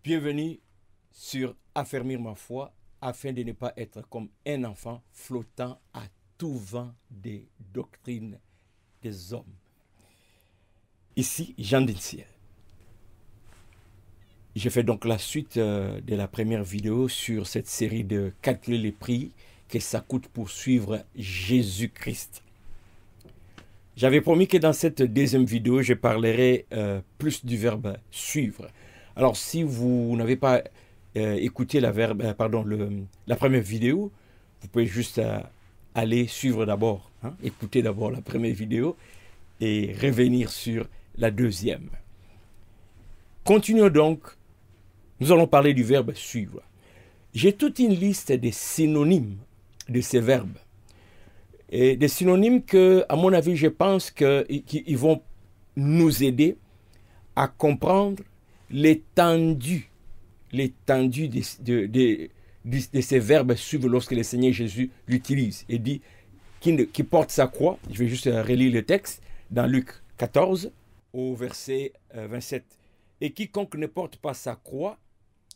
Bienvenue sur Affermir ma foi afin de ne pas être comme un enfant flottant à tout vent des doctrines des hommes. Ici, Jean Dinsiel. Je fais donc la suite de la première vidéo sur cette série de calculer les prix que ça coûte pour suivre Jésus-Christ. J'avais promis que dans cette deuxième vidéo, je parlerai plus du verbe suivre. Alors, si vous n'avez pas écouté la première vidéo, vous pouvez juste aller suivre d'abord, écouter d'abord la première vidéo et revenir sur la deuxième. Continuons donc. Nous allons parler du verbe suivre. J'ai toute une liste des synonymes de ces verbes. Et des synonymes que, à mon avis, je pense qu'ils vont nous aider à comprendre l'étendue de ces verbes suivre lorsque le Seigneur Jésus l'utilise et dit qui porte sa croix. Je vais juste relire le texte dans Luc 14 au verset 27. Et quiconque ne porte pas sa croix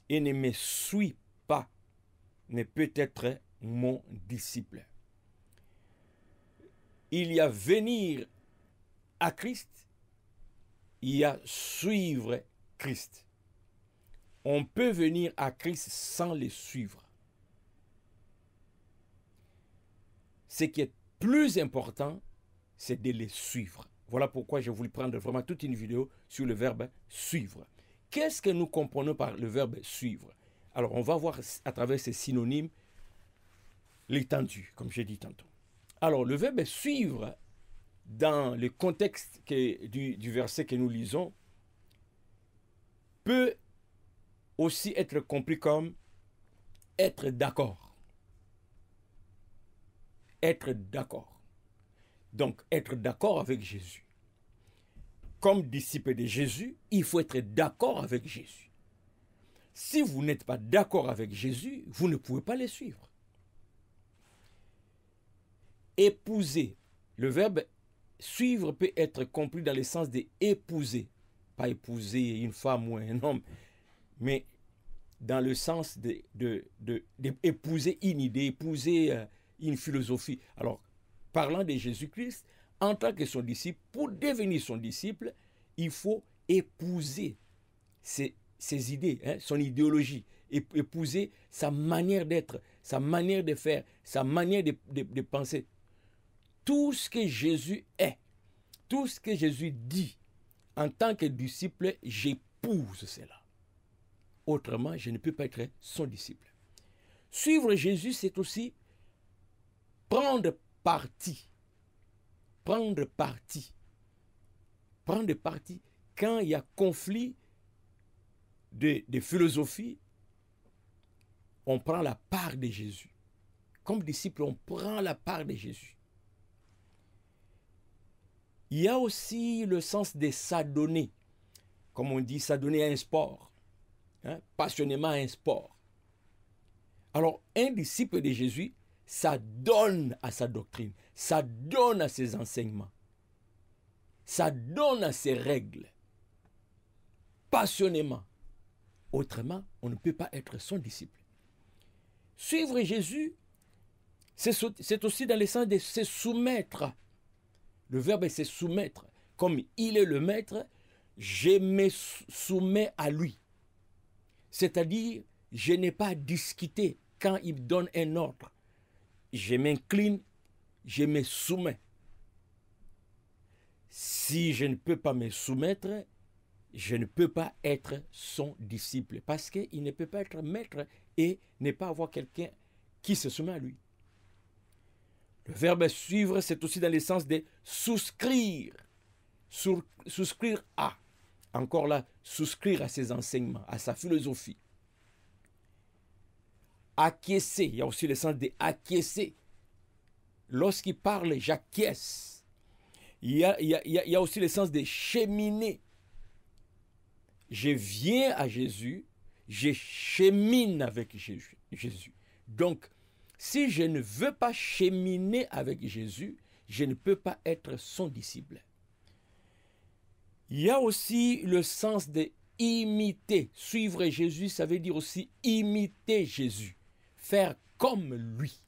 et ne me suit pas ne peut être mon disciple. Il y a venir à Christ, il y a suivre Christ. On peut venir à Christ sans le suivre. Ce qui est plus important, c'est de les suivre. Voilà pourquoi je voulais prendre vraiment toute une vidéo sur le verbe suivre. Qu'est-ce que nous comprenons par le verbe suivre? Alors, on va voir à travers ces synonymes l'étendue, comme j'ai dit tantôt. Alors, le verbe suivre, dans le contexte du verset que nous lisons, peut aussi être compris comme être d'accord. Être d'accord. Donc, être d'accord avec Jésus. Comme disciple de Jésus, il faut être d'accord avec Jésus. Si vous n'êtes pas d'accord avec Jésus, vous ne pouvez pas le suivre. Épouser. Le verbe suivre peut être compris dans le sens d'épouser. Pas épouser une femme ou un homme, mais dans le sens d'épouser une idée, épouser une philosophie. Alors, parlant de Jésus-Christ, en tant que son disciple, pour devenir son disciple, il faut épouser ses idées, son idéologie, épouser sa manière d'être, sa manière de faire, sa manière de penser. Tout ce que Jésus est, tout ce que Jésus dit, en tant que disciple, j'épouse cela. Autrement, je ne peux pas être son disciple. Suivre Jésus, c'est aussi prendre parti. Prendre parti. Prendre parti. Quand il y a conflit de philosophie, on prend la part de Jésus. Comme disciple, on prend la part de Jésus. Il y a aussi le sens de s'adonner. Comme on dit, s'adonner à un sport. Passionnément à un sport. Alors, un disciple de Jésus s'adonne à sa doctrine, s'adonne à ses enseignements, s'adonne à ses règles, passionnément. Autrement, on ne peut pas être son disciple. Suivre Jésus, c'est aussi dans le sens de se soumettre. Le verbe est se soumettre. Comme il est le maître, je me soumets à lui. C'est-à-dire, je n'ai pas à discuter quand il donne un ordre. Je m'incline, je me soumets. Si je ne peux pas me soumettre, je ne peux pas être son disciple. Parce qu'il ne peut pas être maître et ne pas avoir quelqu'un qui se soumet à lui. Le verbe suivre, c'est aussi dans le sens de souscrire. Souscrire à. Encore là, souscrire à ses enseignements, à sa philosophie. Acquiescer, il y a aussi le sens d'acquiescer. Lorsqu'il parle, j'acquiesce. Il y a aussi le sens de cheminer. Je viens à Jésus, je chemine avec Jésus. Donc, si je ne veux pas cheminer avec Jésus, je ne peux pas être son disciple. Il y a aussi le sens de imiter. Suivre Jésus, ça veut dire aussi imiter Jésus. Faire comme lui.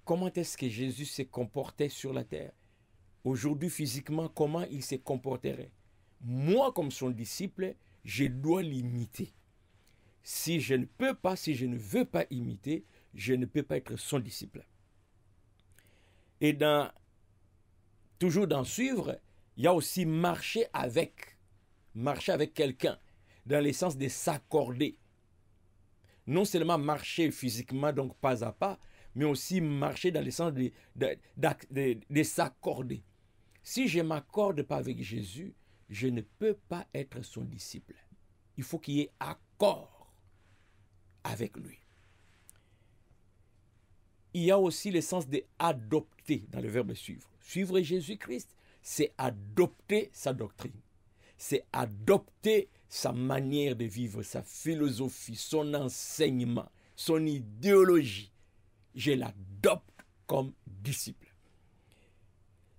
Comment est-ce que Jésus se comportait sur la terre? Aujourd'hui, physiquement, comment il se comporterait? Moi, comme son disciple, je dois l'imiter. Si je ne peux pas, si je ne veux pas imiter, je ne peux pas être son disciple. Et toujours dans suivre, il y a aussi marcher avec quelqu'un, dans le sens de s'accorder. Non seulement marcher physiquement, donc pas à pas, mais aussi marcher dans le sens de s'accorder. Si je ne m'accorde pas avec Jésus, je ne peux pas être son disciple. Il faut qu'il y ait accord avec lui. Il y a aussi le sens d'adopter dans le verbe suivre. Suivre Jésus-Christ, c'est adopter sa doctrine. C'est adopter sa manière de vivre, sa philosophie, son enseignement, son idéologie. Je l'adopte comme disciple.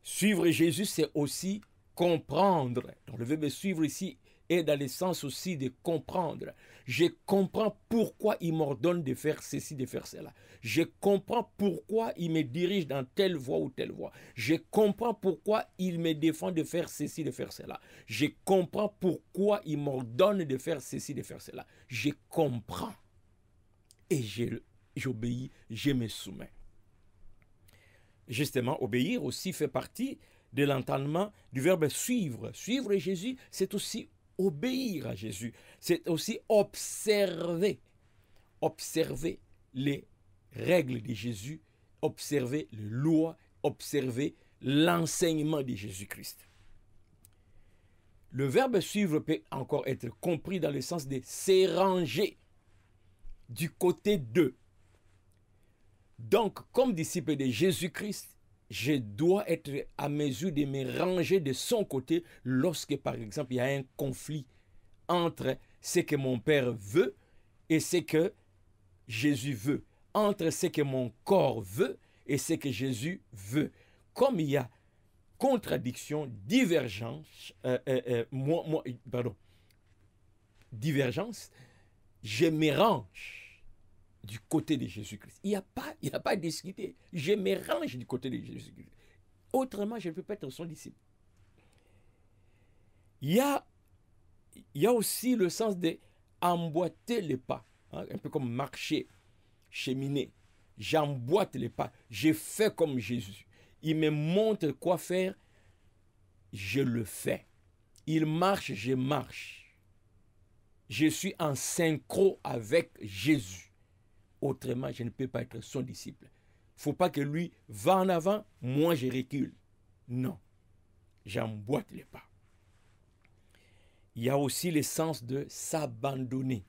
Suivre Jésus, c'est aussi comprendre. Donc le verbe suivre ici est dans le sens aussi de comprendre. Je comprends pourquoi il m'ordonne de faire ceci, de faire cela. Je comprends pourquoi il me dirige dans telle voie ou telle voie. Je comprends pourquoi il me défend de faire ceci, de faire cela. Je comprends pourquoi il m'ordonne de faire ceci, de faire cela. Je comprends. Et j'obéis, je me soumets. Justement, obéir aussi fait partie de l'entendement du verbe suivre. Suivre Jésus, c'est aussi obéir à Jésus. C'est aussi observer. Observer les règles de Jésus, observer les lois, observer l'enseignement de Jésus-Christ. Le verbe suivre peut encore être compris dans le sens de s'éranger du côté d'eux. Donc, comme disciple de Jésus-Christ, je dois être à mesure de me ranger de son côté lorsque, par exemple, il y a un conflit entre ce que mon Père veut et ce que Jésus veut, entre ce que mon corps veut et ce que Jésus veut. Comme il y a contradiction, divergence, divergence, je me range du côté de Jésus-Christ. Il n'y a pas à discuter. Je me range du côté de Jésus-Christ. Autrement, je ne peux pas être son disciple. Il y a aussi le sens d'emboîter les pas. Hein, un peu comme marcher, cheminer. J'emboîte les pas. Je fais comme Jésus. Il me montre quoi faire. Je le fais. Il marche, je marche. Je suis en synchro avec Jésus. Autrement, je ne peux pas être son disciple. Il ne faut pas que lui va en avant, moi je recule. Non, j'emboîte les pas. Il y a aussi le sens de s'abandonner.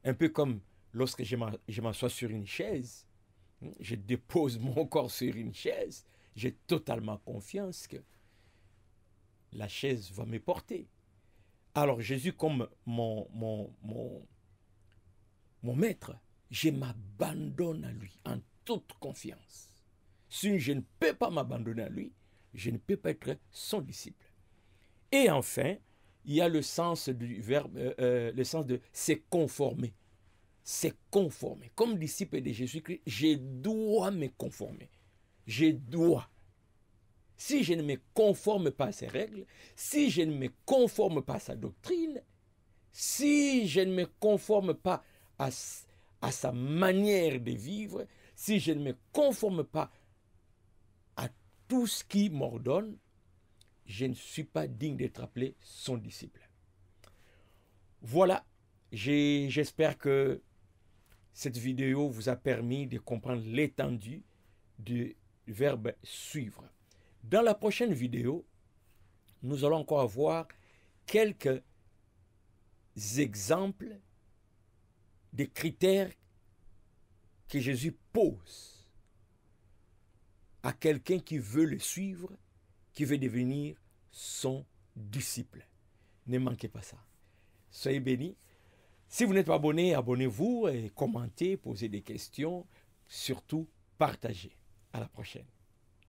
Un peu comme lorsque je m'assois sur une chaise, je dépose mon corps sur une chaise, j'ai totalement confiance que la chaise va me porter. Alors Jésus, comme mon maître, je m'abandonne à lui en toute confiance. Si je ne peux pas m'abandonner à lui, je ne peux pas être son disciple. Et enfin, il y a le sens du verbe, le sens de se conformer. Se conformer. Comme disciple de Jésus-Christ, je dois me conformer. Je dois. Si je ne me conforme pas à ses règles, si je ne me conforme pas à sa doctrine, si je ne me conforme pas à sa manière de vivre, si je ne me conforme pas à tout ce qui m'ordonne, je ne suis pas digne d'être appelé son disciple. Voilà, j'espère que cette vidéo vous a permis de comprendre l'étendue du verbe suivre. Dans la prochaine vidéo, nous allons encore voir quelques exemples des critères que Jésus pose à quelqu'un qui veut le suivre, qui veut devenir son disciple. Ne manquez pas ça. Soyez bénis. Si vous n'êtes pas abonné, abonnez-vous et commentez, posez des questions, surtout partagez. À la prochaine.